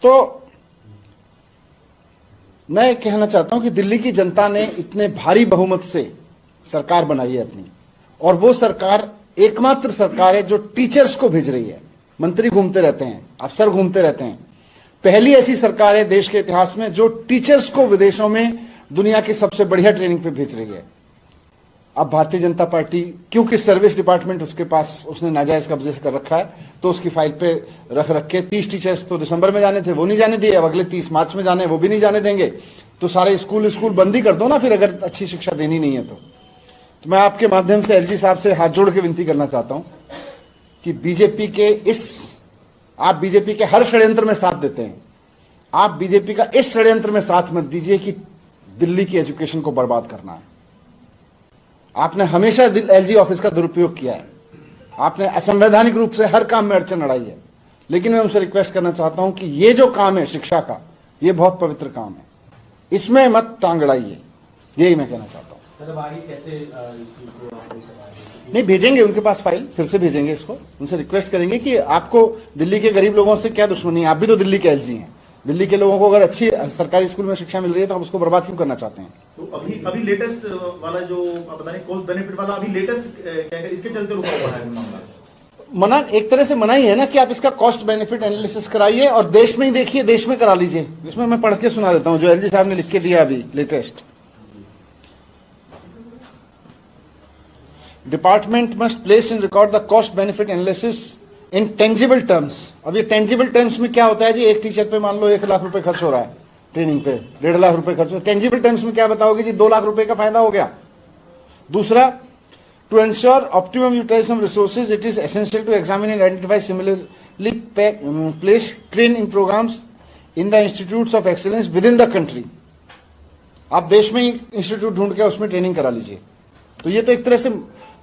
तो मैं कहना चाहता हूं कि दिल्ली की जनता ने इतने भारी बहुमत से सरकार बनाई है अपनी, और वो सरकार एकमात्र सरकार है जो टीचर्स को भेज रही है। मंत्री घूमते रहते हैं, अफसर घूमते रहते हैं, पहली ऐसी सरकार है देश के इतिहास में जो टीचर्स को विदेशों में दुनिया की सबसे बढ़िया ट्रेनिंग पे भेज रही है। अब भारतीय जनता पार्टी, क्योंकि सर्विस डिपार्टमेंट उसके पास उसने नाजायज कब्जे से कर रखा है, तो उसकी फाइल पे रख के 30 टीचर्स तो दिसंबर में जाने थे, वो नहीं जाने दिए। अब अगले 30 मार्च में जाने, वो भी नहीं जाने देंगे। तो सारे स्कूल बंद ही कर दो ना फिर, अगर अच्छी शिक्षा देनी नहीं है तो मैं आपके माध्यम से एलजी साहब से हाथ जोड़ के विनती करना चाहता हूं कि आप बीजेपी के हर षड्यंत्र में साथ देते हैं, आप बीजेपी का इस षड्यंत्र में साथ मत दीजिए कि दिल्ली की एजुकेशन को बर्बाद करना है। आपने हमेशा एलजी ऑफिस का दुरुपयोग किया है, आपने असंवैधानिक रूप से हर काम में अड़चन अड़ाई है, लेकिन मैं उनसे रिक्वेस्ट करना चाहता हूं कि ये जो काम है शिक्षा का, ये बहुत पवित्र काम है, इसमें मत टांग अड़ाइए। यही मैं कहना चाहता हूं। नहीं भेजेंगे उनके पास फाइल, फिर से भेजेंगे इसको, उनसे रिक्वेस्ट करेंगे कि आपको दिल्ली के गरीब लोगों से क्या दुश्मनी है, आप भी तो दिल्ली के एलजी हैं। दिल्ली के लोगों को अगर अच्छी सरकारी स्कूल में शिक्षा मिल रही है तो आप उसको बर्बाद क्यों करना चाहते हैं? तो अभी लेटेस्ट वाला जो आप बता रहे कॉस्ट बेनिफिट वाला, अभी लेटेस्ट क्या है, इसके चलते रुका हुआ है मामला? मना एक तरह से मना ही है ना कि आप इसका कॉस्ट बेनिफिट एनालिसिस कराइए और देश में ही देखिए, देश में करा लीजिए। इसमें मैं पढ़ के सुना देता हूं जो एलजी साहब ने लिख के दिया अभी latest. Department must place in record the cost benefit analysis in tangible terms. अब ये टेंजिबल टर्म्स में क्या होता है जी? एक टीचर पे मान लो 1 लाख रुपए खर्च हो रहा है, ट्रेनिंग पे 1.5 लाख रुपए खर्च हो, टेंजिबल टर्म्स में क्या बताओगे जी? 2 लाख रुपए का फायदा हो गया। दूसरा, to ensure optimum utilization of resources it is essential to examine and identify similarly place train in programs in the institutes of excellence within the country. आप देश में ही इंस्टीट्यूट ढूंढ के उसमें ट्रेनिंग करा लीजिए। तो ये तो एक तरह से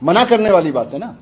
मना करने वाली बात है ना।